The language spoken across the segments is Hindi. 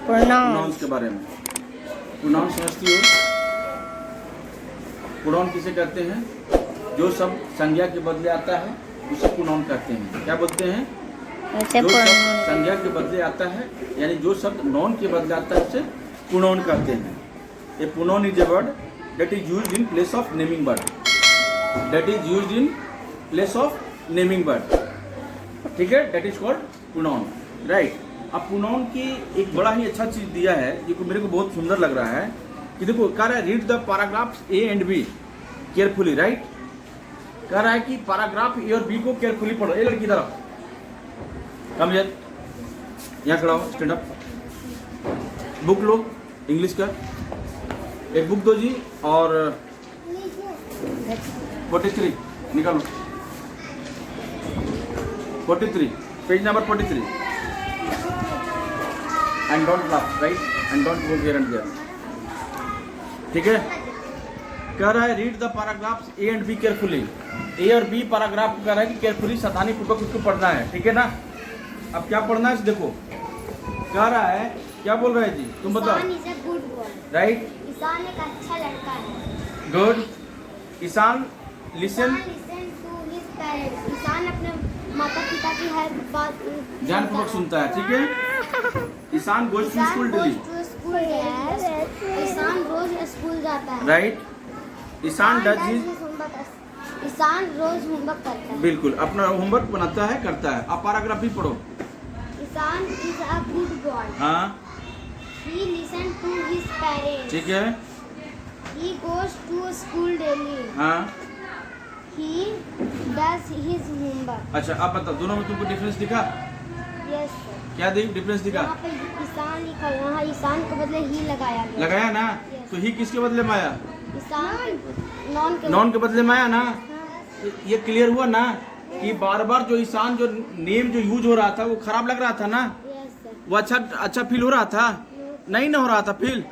प्रोनाउंस के बारे में। प्रोनाउन समझती हो? प्रोनाउन किसे कहते हैं? जो शब्द संज्ञा के बदले आता है उसे प्रोनाउन कहते हैं। क्या बोलते हैं? जो शब्द संज्ञा के बदले आता है, यानी जो शब्द नॉन के बदले आता है उसे प्रोनाउन कहते हैं। A pronoun is a word that is used in place of naming word. That is used in place of naming word. ठीक है, that is called pronoun, right. अब प्रोनाउन की एक बड़ा ही अच्छा चीज दिया है जो मेरे को बहुत सुंदर लग रहा है कि देखो, कह रहा है read the paragraphs A and B carefully, right. कह रहा है कि पैराग्राफ ए और बी को केयरफुली पढ़ो। ए लड़की तरफ कम यार, यहाँ खड़ा हो, स्टैंड अप। बुक लो इंग्लिश का, एक बुक दो जी, और 43 निकालो, 43 page number 43 and don't laugh, right, and don't go here and there. ठीक है, कह रहा है read the paragraphs A and B carefully. A और बी पैराग्राफ कह रहा है कि केयरफुली, सावधानी पूर्वक उसको पढ़ना है। ठीक है ना। अब क्या पढ़ना है देखो, कह रहा है, क्या बोल रहा है जी, तुम बताओ। राइट, ईशान एक अच्छा लड़का है। Good. Ishaan listen to his parents. Ishaan अपने माता पिता की हर बात ध्यानपूर्वक सुनता है। ठीक है। Ishaan goes to school daily. Ishaan रोज स्कूल जाता है। Right. Ishaan does his, Ishaan रोज होमवर्क करता है। बिल्कुल, अपना होमवर्क बनाता है, करता है। अब पैराग्राफ भी पढ़ो। Ishaan is a good boy. हाँ, he listen to his parents. ठीक है। He goes to school daily. हाँ, ही डज हिज होमवर्क। अच्छा, अब बताओ दोनों में तुमको डिफरेंस दिखा? Yes sir. क्या डिफरेंस दिखा? यहाँ पे ईशान लिखा, यहाँ ईशान के बदले ही लगाया गया। लगाया ना। Yes. तो ही किसके बदले में आया? ईशान नॉन के बदले में आया ना। ये क्लियर हुआ ना कि बार बार जो ईशान जो नेम जो यूज हो रहा था वो खराब लग रहा था ना। Yes sir. वो अच्छा फील हो रहा था? नहीं ना हो रहा था फील,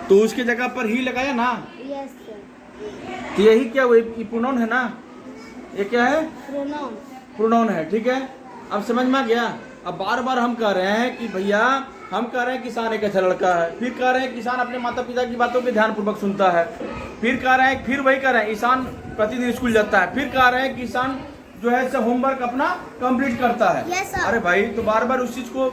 तो उसके जगह पर ही लगाया ना। Yes sir. तो यही क्या, वो ये प्रोनाउन है ना। ये क्या है? प्रोनाउन। प्रोनाउन है। ठीक है, अब समझ में आ गया। अब बार बार हम कह रहे हैं कि भैया, हम कह रहे हैं किसान एक अच्छा लड़का है, फिर कह रहे हैं किसान अपने माता पिता की बातों पे ध्यानपूर्वक सुनता है, फिर कह रहे हैं, फिर वही कह रहे हैं ईशान प्रतिदिन स्कूल जाता है, फिर कह रहे हैं किसान जो है होमवर्क अपना कंप्लीट करता है। Yes, sir. अरे भाई, तो बार बार उस चीज को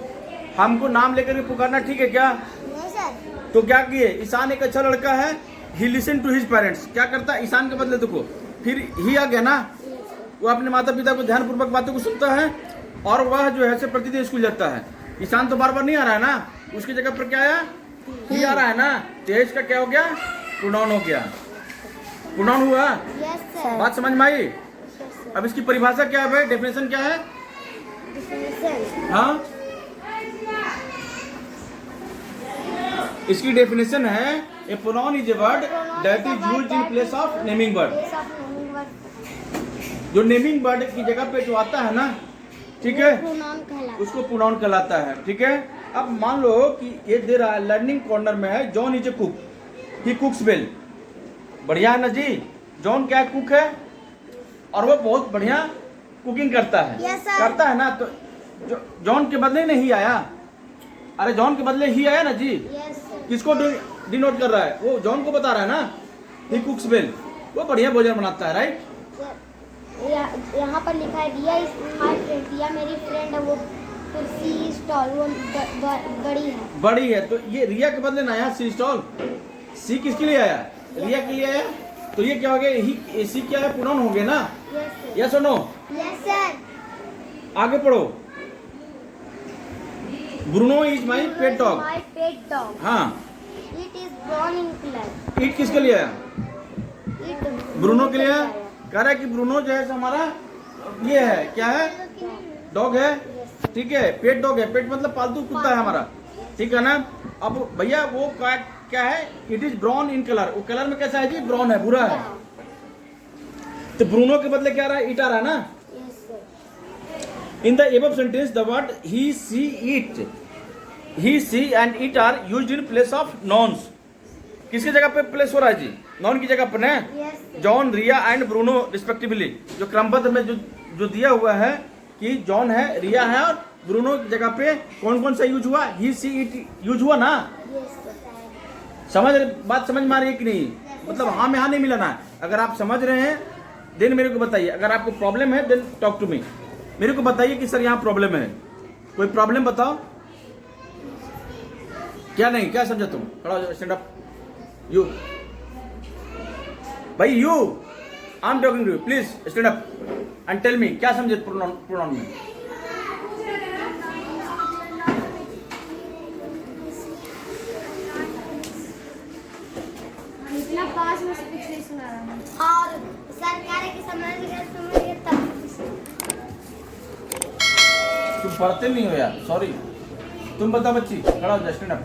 हमको नाम लेकर के पुकारना ठीक है क्या? नहीं सर। तो क्या किए, ईशान एक अच्छा लड़का है, he listen to his parents. क्या करता है ईशान के बदले देखो, फिर ही आ गया ना। वो अपने माता पिता को ध्यानपूर्वक बातों को सुनता है और वह जो है प्रतिदिन स्कूल जाता है। ईशान तो बार बार नहीं आ रहा है ना, उसकी जगह पर क्या आया? ही आ रहा है ना। तेज का क्या हो गया? प्रोनाउन हो गया। प्रोनाउन हुआ। Yes sir. बात समझ में आई? अब इसकी परिभाषा क्या है भाई, डेफिनेशन क्या है? हाँ, इसकी डेफिनेशन है a pronoun is a word that is used in place of naming word. जो नेमिंग वर्ड की जगह पे जो आता है ना, ठीक है, उसको प्रोनाउन कहलाता है। ठीक है। अब मान लो कि ये दे रहा है लर्निंग कॉर्नर में है, John is a cook, he कुक्स well. बढ़िया है ना जी। जॉन क्या कुक है और वो बहुत बढ़िया कुकिंग करता है। Yes, sir. करता है ना। तो जॉन के बदले नहीं आया। अरे जॉन के बदले ही आया ना जी। Yes sir. किसको डिनोट कर रहा है? वो जॉन को बता रहा है ना, ही कुक्स वेल, वो बढ़िया भोजन बनाता है, राइट। यहाँ पर लिखा है रिया इज माय फ्रेंड। रिया मेरी फ्रेंड है। वो फिर सी इज टॉल, वो बड़ी है। बड़ी है, तो ये रिया के बदले ना आया सी स्टॉल। सी किसके लिए आया? रिया के लिए आया। तो ये क्या हो गया? ही सी क्या है? प्रोनाउन हो गया ना। यस और नो? Yes sir. आगे पढ़ो। Bruno is my pet dog. My pet dog. हाँ, it is brown in colour. It किसके लिए आया? इट ब्रूनो के लिए आया। कह रहा है कि ब्रूनो जो है हमारा ये है, क्या है? डॉग है। ठीक है, पेट डॉग है। पेट मतलब पालतू कुत्ता है हमारा। ठीक है ना। अब भैया वो क्या है? It is brown in colour. वो कलर में कैसा है जी? ब्राउन है, बुरा है। तो ब्रूनो के बदले क्या आ रहा है? इट आ रहा है ना। In the above sentence the word he she it, he she and it are used in place of nouns. किसकी जगह पे प्लेस हो रहा है जी? नॉन की जगह पर है। John, Riya and Bruno respectively. जो क्रमबद्ध में जो दिया हुआ है कि जॉन है, रिया है और ब्रूनो की जगह पे कौन कौन सा यूज हुआ? ही सी इट यूज हुआ ना? बात समझ में आ रही है कि नहीं? मतलब हाँ में हाँ नहीं मिलाना है। अगर आप समझ रहे हैं देन मेरे को बताइए, अगर आपको प्रॉब्लम है देन टॉक टू मी। मेरे को बताइए कि सर यहाँ प्रॉब्लम है, कोई प्रॉब्लम बताओ। क्या नहीं, क्या समझा तुम? खड़ा हो जाओ, स्टैंड अप। यू भाई, you I am talking to you, please stand up and tell me, क्या समझे प्रोनाउन में? इतना पास में से कुछ नहीं सुना रहा हूँ। और सर कह रहे कि समझ गए तब। तुम पढ़ते नहीं हो यार, सॉरी। तुम बताओ बच्ची, खड़ा हो जाओ, स्टैंड अप।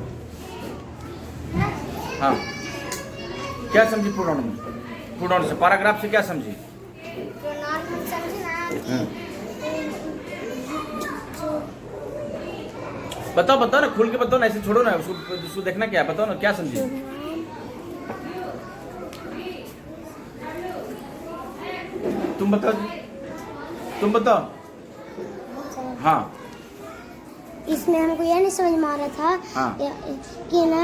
हाँ, क्या समझी प्रोनाउन में? प्रोनाउन से, पैराग्राफ से क्या समझी? प्रोनाउन में समझे ना बताओ बताओ ना, खुल के बताओ ना, ऐसे छोड़ो ना, उसको देखना क्या है, बताओ ना क्या समझी? तुम बताओ, तुम बताओ। हाँ, इसमें हमको यह नहीं समझ में आ रहा था हाँ। कि ना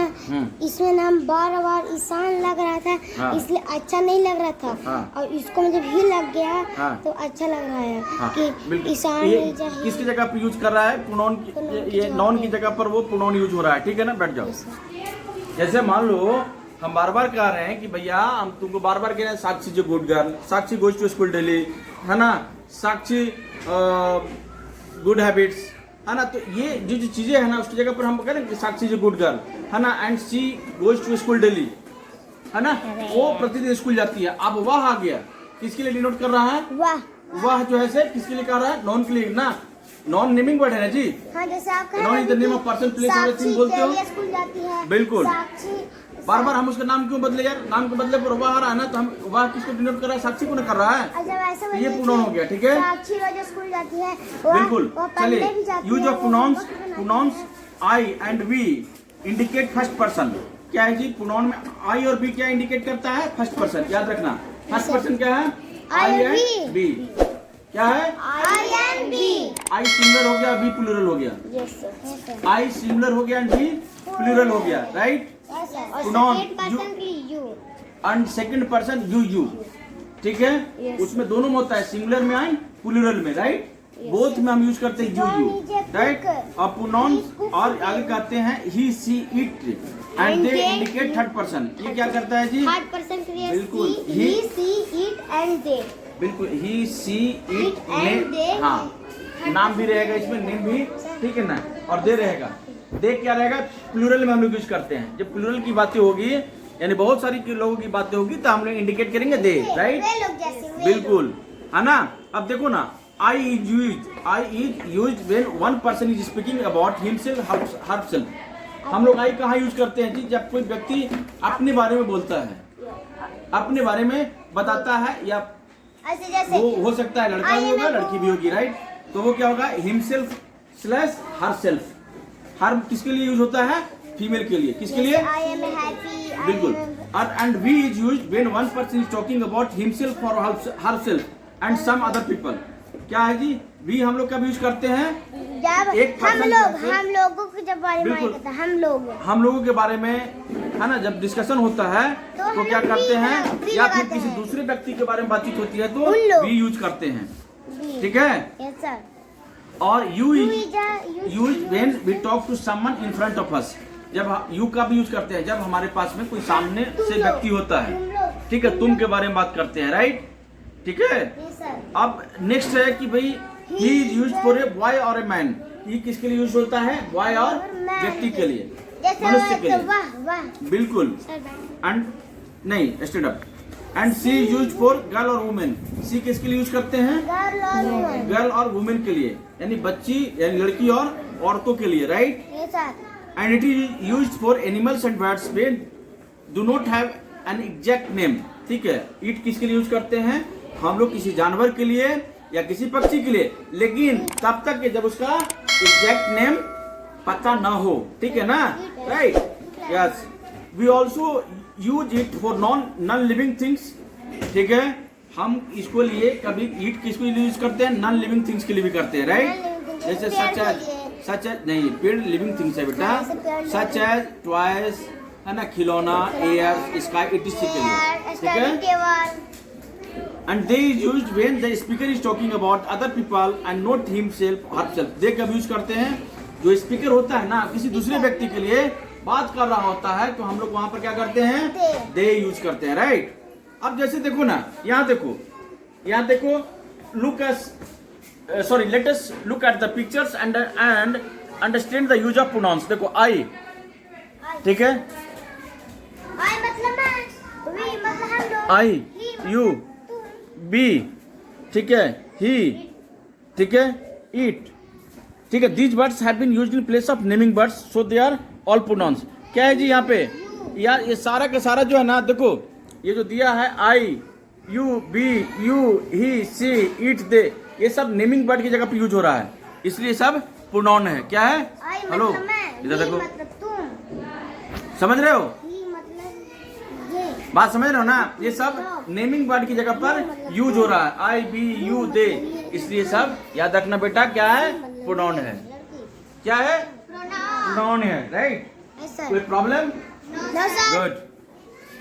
इसमें नाम बार बार ईशान लग रहा था, हाँ। इसलिए अच्छा नहीं लग रहा था। हाँ। और इसको मतलब ही लग गया हाँ। तो अच्छा लग रहा है हाँ, कि बिल्कुल। ईशान ये नहीं चाहिए। किसकी जगह पे यूज कर रहा है? प्रोनाउन ये नॉन की जगह पर वो प्रोनाउन यूज हो रहा है, ठीक है ना? बैठ जाओ। जैसे मान लो हम बार बार कह रहे हैं कि भैया हम तुमको बार बार कह रहे हैं साक्षी जो good girl, Sakshi goes to school daily, है ना? साक्षी गुड हैबिट्स, है ना? तो ये जो चीजें है ना उसकी जगह पर हम कह रहे हैं कि साक्षी जो गुड गर्ल, है ना? And she goes to school daily, है ना? वो प्रतिदिन स्कूल जाती है। अब वह आ गया, किसके लिए डिनोट कर रहा है? वाह वह जो है से किसके लिए कर रहा है? नॉन के लिए ना, नॉन नेमिंग वर्ड है ना जी। हाँ, जैसे आप कह नॉन रहे is the name of person, place और थिंग बोलते हो। स्कूल जाती है, बिल्कुल। साक्षी बार बार हम उसका नाम क्यों बदले यार? नाम को बदले पर वह आ रहा है ना, तो हम वह किसको डिनोट कर रहा है? साक्षी को ना कर रहा है। अच्छा, वैसे तो ये प्रोनाउन हो गया, ठीक है? साक्षी रोज स्कूल जाती है, बिल्कुल। वो पढ़ने चलिए, भी जाती यूज है, of pronouns I and we indicate first person. क्या है जी? प्रोनाउन में आई और बी क्या इंडिकेट करता है? First person. याद रखना, फर्स्ट पर्सन क्या है? आई एंड बी। क्या है? आई एंड बी। आई सिंगुलर हो गया, बी प्लूरल हो गया। Yes sir. आई सिंगुलर हो गया एंड बी प्लूरल हो गया, right? Pronoun you and second person you, ठीक है? उसमें दोनों में होता है, सिंगुलर में आई, प्लूरल में, राइट? बोथ में हम यूज करते हैं यू, राइट? और प्रोनाउन और आगे कहते हैं he she it and they indicate third person. ये क्या करता है जी? थर्ड पर्सन के लिए बिल्कुल। he she it and they। बिल्कुल, ही सी इट and ने, they। हाँ, नाम भी रहेगा इसमें, नेम भी, ठीक है ना? और दे रहेगा। दे क्या रहेगा? प्लूरल में हम लोग यूज करते हैं। जब प्लूरल की बातें होगी, यानी बहुत सारी लोगों की बातें होगी, तो हम लोग इंडिकेट करेंगे दे, राइट? बिल्कुल, है ना? अब देखो ना, I is used when one person is speaking about himself herself. हम लोग आई कहाँ यूज करते हैं जी? जब कोई व्यक्ति अपने बारे में बोलता है, अपने बारे में बताता है, या वो हो सकता है लड़का भी होगा, लड़की भी होगी, राइट? तो वो क्या होगा? Himself slash herself. हर किसके लिए यूज होता है? फीमेल के लिए। किसके लिए? बिल्कुल। And we is used when one person is talking about himself और herself and some other people. क्या है जी? वी हम लोग कब यूज करते हैं? एक हम लोगों के जब बारे में आता है, हम लोगों के बारे में, है ना? जब डिस्कशन होता है तो क्या करते हैं? या फिर किसी दूसरे व्यक्ति के बारे में बातचीत होती है तो वी यूज करते हैं, ठीक है? Yes sir. और you use when we talk to someone in front of us. जब यू का भी यूज करते हैं जब हमारे पास में कोई सामने से व्यक्ति होता है, ठीक है? तुम के बारे में बात करते हैं, राइट? ठीक है? अब नेक्स्ट है कि भाई he is use for a boy और ए मैन। ये किसके लिए यूज होता है? बॉय और व्यक्ति के लिए, मनुष्य के लिए। बिल्कुल। एंड नहीं, stand up. And she use for girl और वुमेन। सी किसके लिए यूज करते हैं? गर्ल और वुमेन के लिए, यानी बच्ची यानी लड़की और औरतों के लिए, right? And it is use for animals and birds when do not have an exact name, ठीक है? इट किसके लिए यूज करते हैं? हम लोग किसी जानवर के लिए या किसी पक्षी के लिए, लेकिन तब तक कि जब उसका एग्जैक्ट नेम पता ना हो, ठीक है ना? Right? Yes. We also use it for non living things, ठीक है? हम इसको लिए कभी ईट किसको यूज करते हैं? नॉन लिविंग थिंग्स के लिए भी करते हैं, राइट? जैसे सच सच एज नहीं, पेड़ लिविंग थिंग्स है बेटा, सच एज टॉयज है ना, खिलौना, एयर, स्काई, etc के लिए, ठीक है। And they is used when the speaker is talking about other people and not himself or herself. they कब यूज करते हैं, जो स्पीकर होता है ना किसी दूसरे व्यक्ति के लिए बात कर रहा होता है तो हम लोग वहां पर क्या करते हैं, दे यूज करते हैं, राइट। अब जैसे देखो ना, यहाँ देखो, look S sorry let us look at the pictures and understand the use of pronouns. देखो आई, ठीक है, आई मतलब मैं, वी मतलब हम लोग, आई, यू, बी, ठीक है, ही, ठीक है, ईट, ठीक है। These words have been used in place of naming words so they are all pronouns. क्या है जी यहाँ पे, यार ये सारा का सारा जो है ना, देखो ये जो दिया है आई, यू, बी, यू, ही, सी, ईट, दे, ये सब नेमिंग वर्ड की जगह पे यूज हो रहा है, इसलिए सब प्रोनाउन है। क्या है, हेलो इधर देखो, मतलब तुम, समझ रहे हो, ही मतलब ये, बात समझ रहे हो ना, ये सब नेमिंग वर्ड की जगह पर यूज हो रहा है, आई, बी, यू, दे, इसलिए सब याद रखना बेटा क्या है, प्रोनाउन है। क्या है, प्रोनाउन है, राइट। कोई प्रॉब्लम, गुड,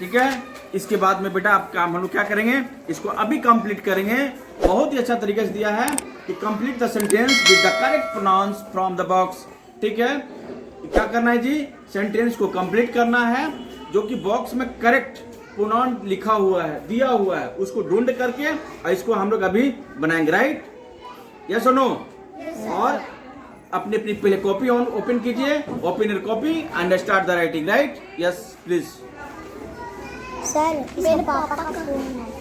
ठीक है। इसके बाद में बेटा आप काम हम लोग क्या करेंगे, इसको अभी कंप्लीट करेंगे। बहुत ही अच्छा तरीके से दिया है कि complete the sentence with the correct pronouns from the box, ठीक है। क्या करना है जी, सेंटेंस को कंप्लीट करना है, जो कि बॉक्स में करेक्ट प्रोनाउन लिखा हुआ है, दिया हुआ है, उसको ढूंढ करके और इसको हम लोग अभी बनाएंगे, राइट, यस और नो। और अपनी अपनी पहले कॉपी ओपन कीजिए, open your copy and start the writing, right, yes please. Sir मेरे पापा का फोन है।